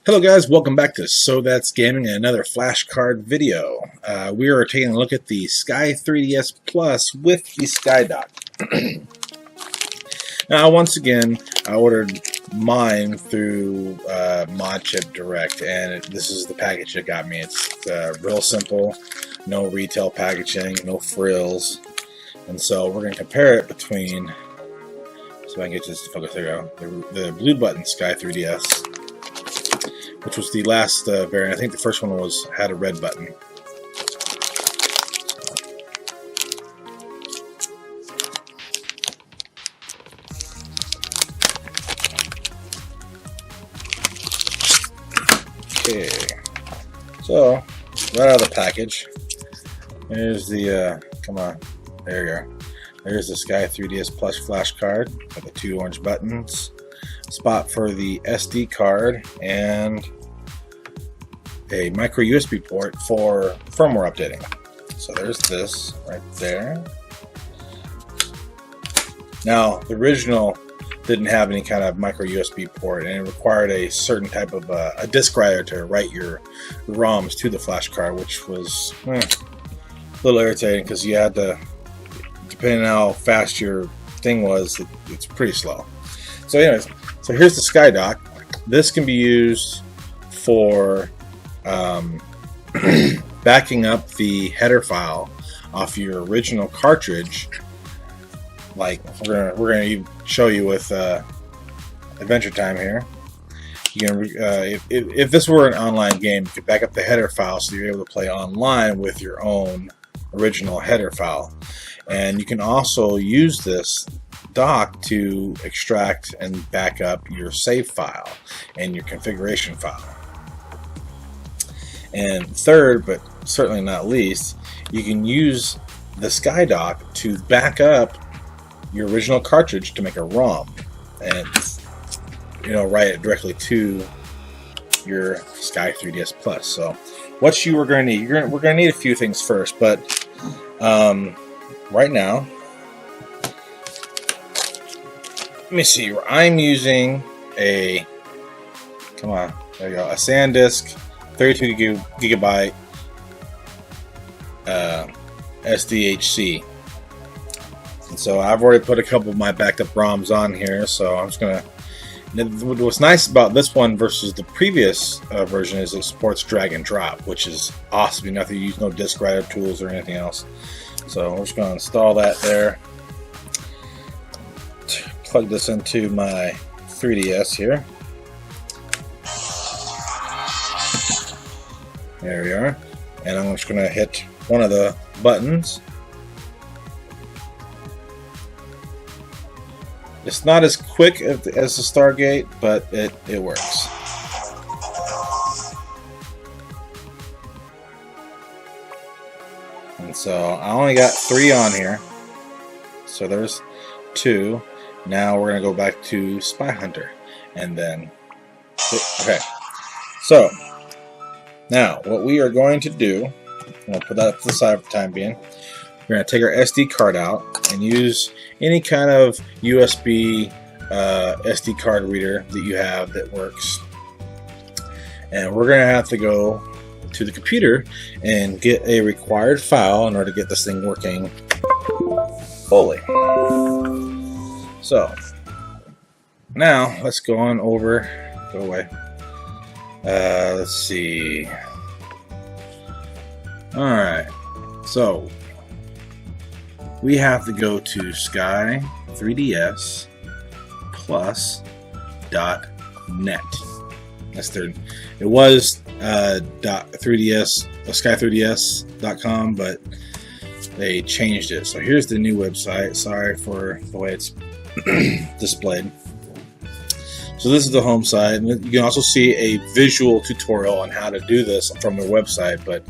Hello guys, welcome back to So That's Gaming and another flashcard video. We are taking a look at the Sky3DS Plus with the SkyDock. Now once again, I ordered mine through ModChip Direct, and this is the package that got me. It's real simple, no retail packaging, no frills, and so we're going to compare it between, so I can get this to focus, there you go, the blue button Sky3DS, which was the last variant. I think the first one had a red button. Okay, so right out of the package, there's the come on, there you go. There's the Sky3DS Plus flash card with the two orange buttons, spot for the SD card, and a micro USB port for firmware updating. So there's this right there. Now the original didn't have any kind of micro USB port, and it required a certain type of a disk writer to write your ROMs to the flash card, which was a little irritating because you had to, depending on how fast your thing was, it's pretty slow. So anyways, so here's the SkyDock. This can be used for backing up the header file off your original cartridge. Like we're gonna show you with Adventure Time here. You can if this were an online game, you could back up the header file so you're able to play online with your own original header file. And you can also use this dock to extract and back up your save file and your configuration file. And third, but certainly not least, you can use the SkyDock to back up your original cartridge to make a ROM, and write it directly to your Sky3DS Plus. So what you are going to need, we're going to need a few things first, but right now, let me see. I'm using a, come on, there you go, a SanDisk 32 gigabyte SDHC. And so I've already put a couple of my backed up ROMs on here, so I'm just gonna. What's nice about this one versus the previous version is it supports drag and drop, which is awesome. You don't have to use no disk writer tools or anything else. So we're just gonna install that there. Plug this into my 3DS here. There we are. And I'm just going to hit one of the buttons. It's not as quick as the Stargate, but it works. And so I only got 3 on here. So there's 2. Now we're going to go back to Spy Hunter, and then okay. So now what we are going to do, I'm going to put that to the side for the time being. We're going to take our SD card out and use any kind of USB SD card reader that you have that works, and we're going to have to go to the computer and get a required file in order to get this thing working fully. So now let's go on over, go away. Let's see. Alright, so we have to go to Sky3DS Plus.net. That's their, it was Sky3DS.com, but they changed it. So here's the new website. Sorry for the way it's displayed. So this is the home site, and you can also see a visual tutorial on how to do this from their website. But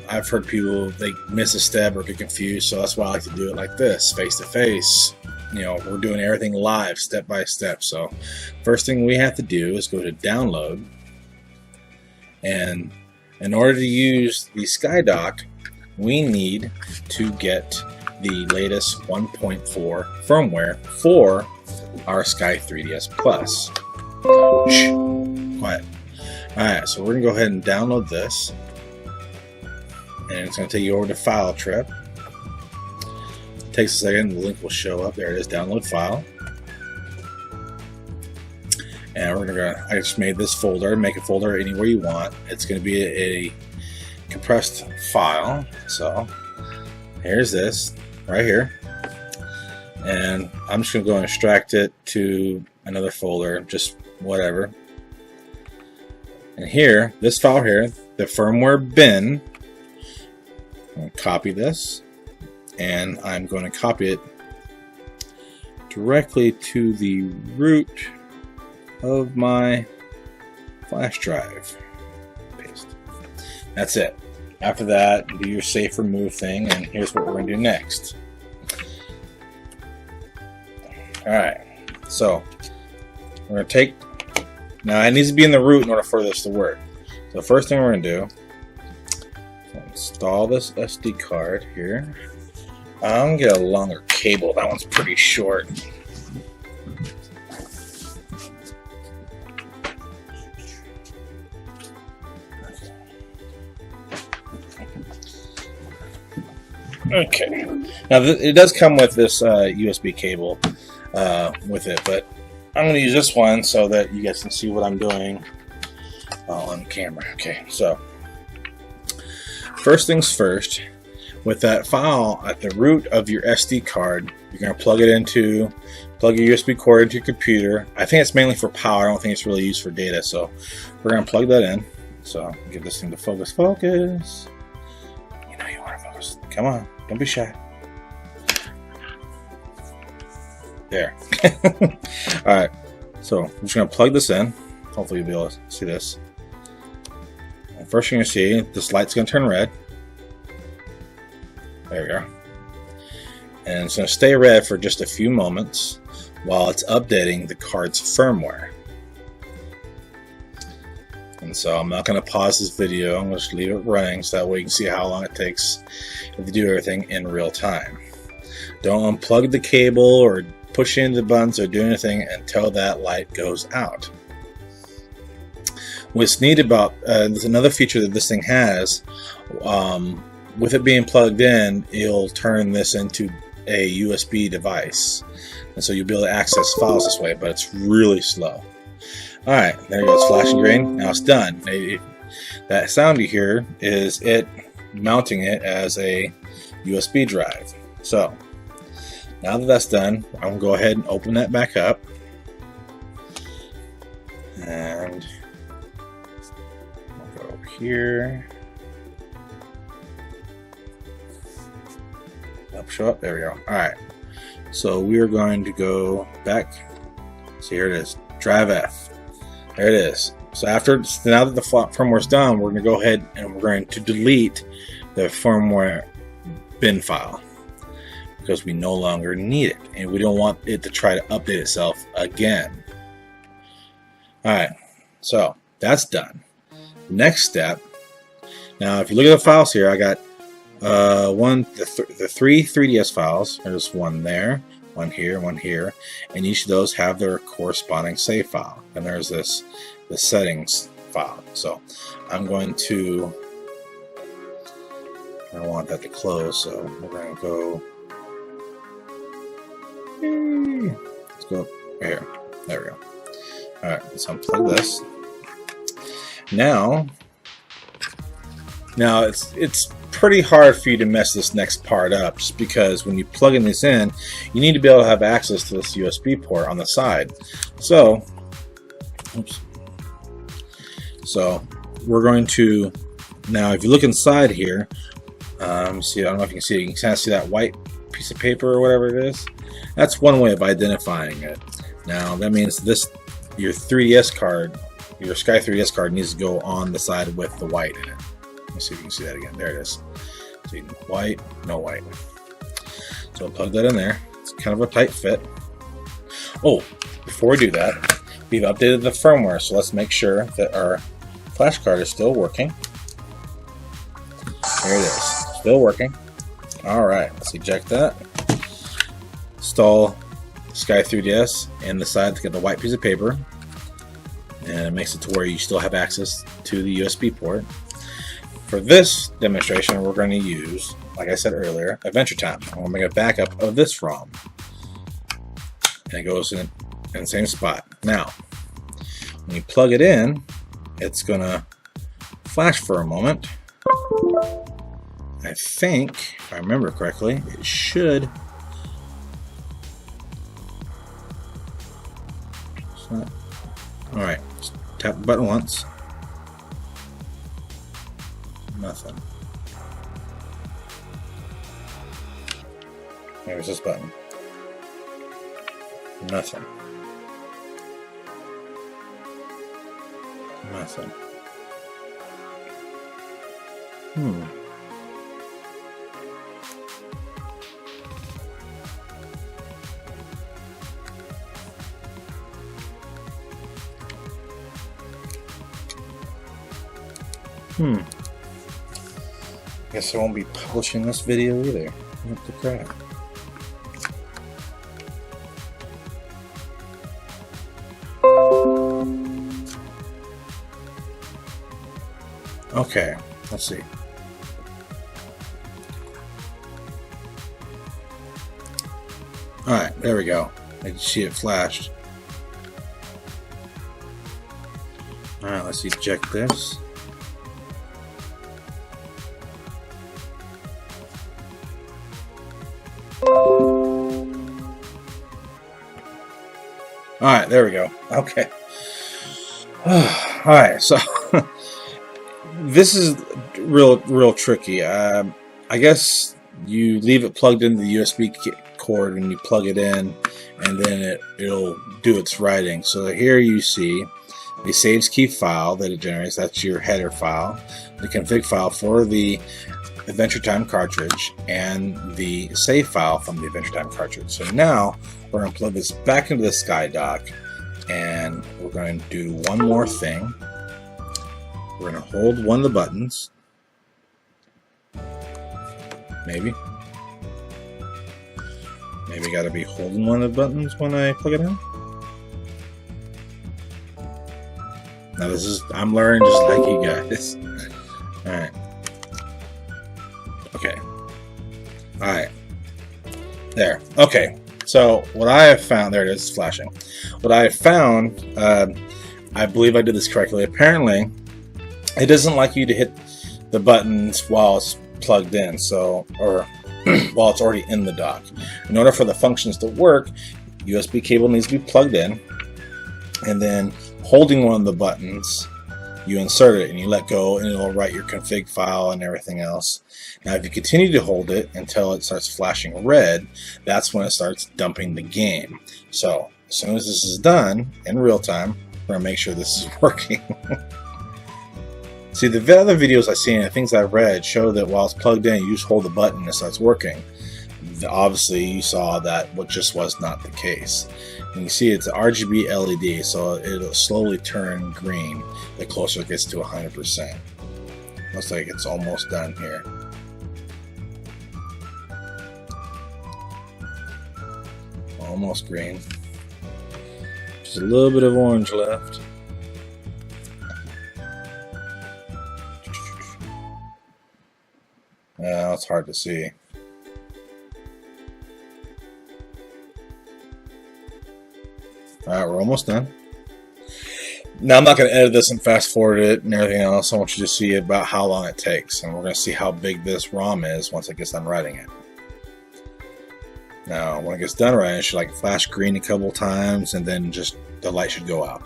I've heard people, they miss a step or get confused, so that's why I like to do it like this, face to face. We're doing everything live, step by step. So first thing we have to do is go to download, and in order to use the SkyDock, we need to get the latest 1.4 firmware for our Sky3DS Plus. Alright, so we're going to go ahead and download this. And it's going to take you over to File Trip. It takes a second, the link will show up. There it is, download file. And we're gonna I just made this folder. Make a folder anywhere you want. It's going to be a compressed file. So here's this right here. And I'm just going to go and extract it to another folder, just whatever. And here, this file here, the firmware bin, I'm going to copy this, and I'm going to copy it directly to the root of my flash drive. Paste. That's it. After that, do your safe remove thing, and here's what we're going to do next. Alright, so we're going to take, now it needs to be in the root in order for this to work. So the first thing we're going to do is install this SD card here. I'm going to get a longer cable, that one's pretty short. Okay, now it does come with this USB cable with it, but I'm going to use this one so that you guys can see what I'm doing on camera. Okay, so first things first, with that file at the root of your SD card, you're going to plug your USB cord into your computer. I think it's mainly for power. I don't think it's really used for data, so we're going to plug that in. So give this thing to focus. Focus. You know you want to focus. Come on, don't be shy. There. Alright, so I'm just going to plug this in. Hopefully you'll be able to see this. And first you're going to see this light's going to turn red. There we go. And it's going to stay red for just a few moments while it's updating the card's firmware. And so I'm not going to pause this video. I'm going to just leave it running so that way you can see how long it takes to do everything in real time. Don't unplug the cable or push into the buttons or do anything until that light goes out. What's neat about there's another feature that this thing has. With it being plugged in, it'll turn this into a USB device, and so you'll be able to access files this way, but it's really slow. Alright, there you go, it's flashing green. Now it's done. That sound you hear is it mounting it as a USB drive. So now that that's done, I'm going to go ahead and open that back up. And I'll go over here. Show up. There we go. Alright. So we are going to go back. See, here it is. Drive F. There it is. So now that the firmware is done, we're going to go ahead and we're going to delete the firmware bin file, because we no longer need it and we don't want it to try to update itself again. Alright, so that's done. Next step, now if you look at the files here, I got the three 3DS files. There's one there, one here, and each of those have their corresponding save file. And there's the settings file. So I'm going to, I don't want that to close, so we're going to go, let's go right here. There we go. Alright, let's unplug this. Now it's pretty hard for you to mess this next part up, just because when you plug in this in, you need to be able to have access to this USB port on the side. So, oops. So we're going to, now if you look inside here, see, I don't know if you can see it, you can kind of see that white piece of paper or whatever it is. That's one way of identifying it. Now that means your 3DS card, your Sky3DS card needs to go on the side with the white in it. Let's see if you can see that again. There it is. See, white, no white. So I'll plug that in there. It's kind of a tight fit. Oh, before we do that, we've updated the firmware, so let's make sure that our flash card is still working. There it is. Still working. Alright, let's eject that. Install Sky3DS and the side to get the white piece of paper. and it makes it to where you still have access to the USB port. For this demonstration, we're going to use, like I said earlier, Adventure Time. I'm going to make a backup of this ROM, and it goes in the same spot. Now, when you plug it in, it's going to flash for a moment. I think, if I remember correctly, it should. Alright, tap the button once. Nothing. There's this button. Nothing. Nothing. Guess I won't be publishing this video either. What the crap? Okay, let's see. Alright, there we go. I can see it flashed. Alright, let's eject this. Alright, there we go. Okay. Alright, so this is real tricky. I guess you leave it plugged into the USB cord when you plug it in, and then it'll do its writing. So here you see the saves key file that it generates. That's your header file, the config file for the Adventure Time cartridge, and the save file from the Adventure Time cartridge. So now we're going to plug this back into the SkyDock, and we're going to do one more thing. We're going to hold one of the buttons. Maybe got to be holding one of the buttons when I plug it in. Now I'm learning just like you guys. Alright. Okay. Alright. There. Okay. So what I have found, there it is, flashing. What I have found, I believe I did this correctly. Apparently, it doesn't like you to hit the buttons while it's plugged in, or while it's already in the dock. In order for the functions to work, USB cable needs to be plugged in, and then holding one of the buttons, you insert it and you let go, and it'll write your config file and everything else. Now if you continue to hold it until it starts flashing red, that's when it starts dumping the game. So as soon as this is done in real time, we're going to make sure this is working. See, the other videos I've seen and things I've read show that while it's plugged in, you just hold the button and it starts working. Obviously, you saw that what just was not the case. And you see it's an RGB LED, so it'll slowly turn green the closer it gets to 100%. Looks like it's almost done here. Almost green. Just a little bit of orange left. Yeah, it's hard to see. Alright, we're almost done. Now I'm not going to edit this and fast forward it and everything else. I want you to see about how long it takes, and we're going to see how big this ROM is once it gets done writing it. Now, when it gets done writing, it should like flash green a couple times, and then just the light should go out.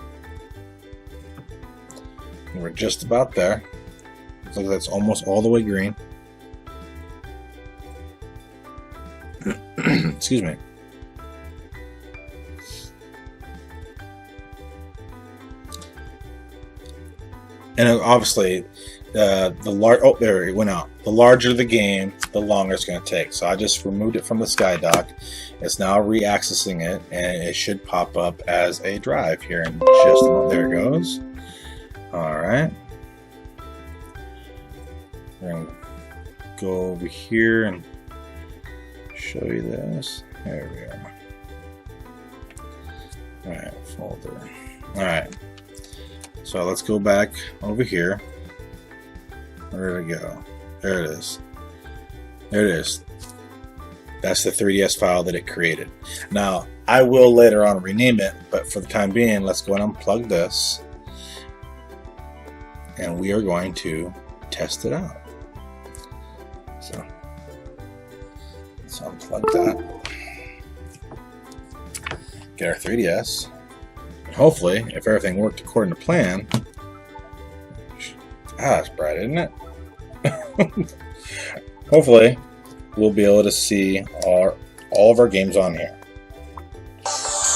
And we're just about there. Looks like that's almost all the way green. Excuse me. And obviously, oh, there it went out. The larger the game, the longer it's going to take. So I just removed it from the SkyDock. It's now re-accessing it, and it should pop up as a drive here in just a moment. There it goes. All right. We're going to go over here and show you this. There we are. All right, folder. All right. So let's go back over here. Where did it go? There it is. There it is. That's the 3DS file that it created. Now, I will later on rename it, but for the time being, let's go and unplug this. And we are going to test it out. So, let's unplug that. Get our 3DS. Hopefully, if everything worked according to plan. That's bright, isn't it? Hopefully, we'll be able to see all of our games on here.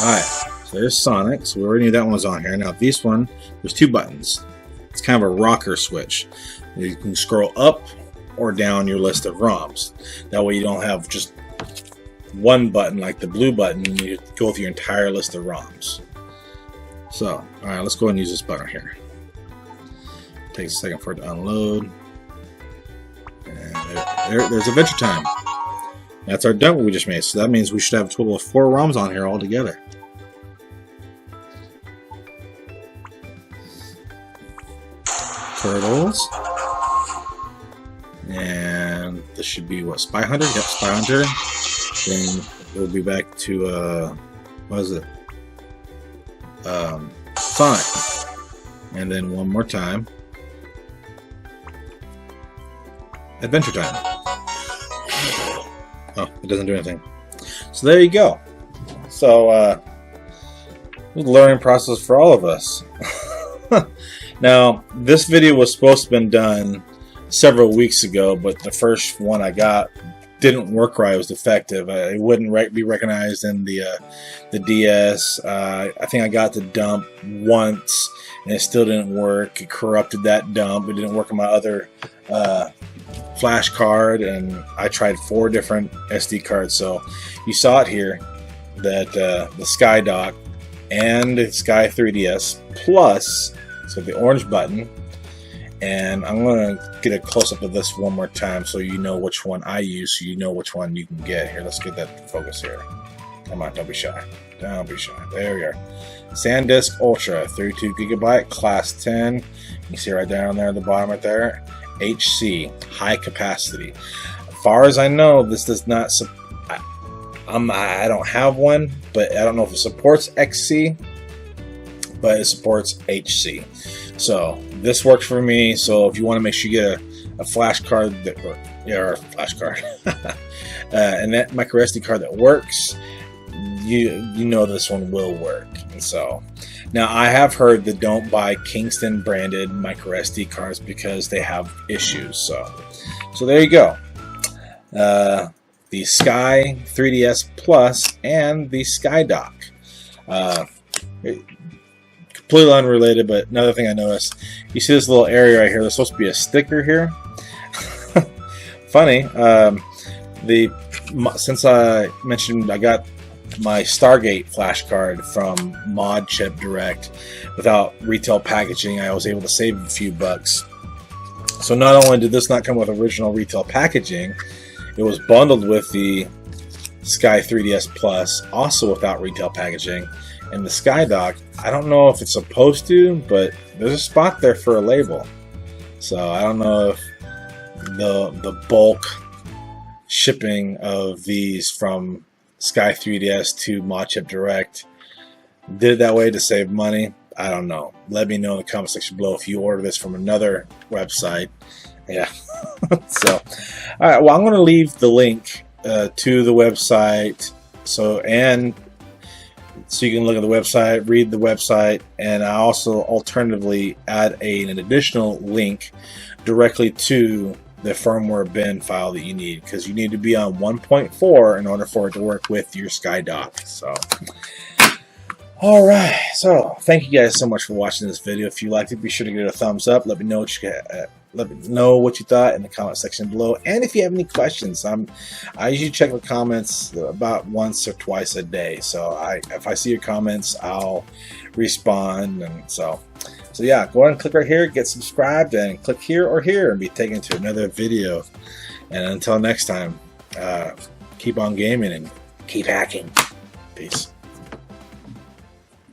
Alright, so there's Sonic, so we already knew that one was on here. Now this one, there's two buttons. It's kind of a rocker switch. You can scroll up or down your list of ROMs. That way you don't have just one button like the blue button, and you go through your entire list of ROMs. So, alright, let's go ahead and use this button here. Takes a second for it to unload. And there's Adventure Time. That's our dump we just made, so that means we should have a total of 4 ROMs on here altogether. Turtles. And this should be what, Spy Hunter? Yep, Spy Hunter. Then we'll be back to what is it? Sonic. And then one more time. Adventure Time. Oh, it doesn't do anything. So there you go. So, it was a learning process for all of us. Now, this video was supposed to have been done several weeks ago, but the first one I got didn't work right. It was defective. It wouldn't be recognized in the DS. I think I got the dump once, and it still didn't work. It corrupted that dump. It didn't work on my other flash card, and I tried 4 different SD cards. So you saw it here that the SkyDock and the Sky3DS Plus, so the orange button, and I'm going to get a close-up of this one more time so you know which one I use, so you know which one you can get. Here, let's get that focus here. Come on, don't be shy. Don't be shy. There we are. SanDisk Ultra, 32GB, Class 10. You see right down there at the bottom right there. HC, high capacity. As far as I know, this does not. I don't have one, but I don't know if it supports XC, but it supports HC. So this works for me. So if you want to make sure you get a flash card or a flash card, and that micro SD card that works, you know this one will work. And so now I have heard that don't buy Kingston branded micro SD cards because they have issues. So there you go. The Sky3DS Plus and the SkyDock. Completely unrelated, but another thing I noticed, you see this little area right here, there's supposed to be a sticker here. Funny, since I mentioned I got my Stargate flash card from Mod Chip Direct without retail packaging, I was able to save a few bucks. So not only did this not come with original retail packaging, it was bundled with the Sky3DS Plus, also without retail packaging. And the SkyDock, I don't know if it's supposed to, but there's a spot there for a label. So I don't know if the bulk shipping of these from Sky3DS to Mod Chip Direct did it that way to save money. I don't know. Let me know in the comment section below if you order this from another website. Yeah. So, all right. Well, I'm going to leave the link to the website, so you can look at the website, read the website, and I also alternatively add an additional link directly to the firmware bin file that you need, because you need to be on 1.4 in order for it to work with your SkyDock. So, all right. So, thank you guys so much for watching this video. If you liked it, be sure to give it a thumbs up. Let me know what you thought in the comment section below, and if you have any questions. I usually check the comments about once or twice a day, so if I see your comments, I'll respond. And so yeah, go ahead and click right here, get subscribed, and click here or here and be taken to another video. And until next time, keep on gaming and keep hacking. Peace.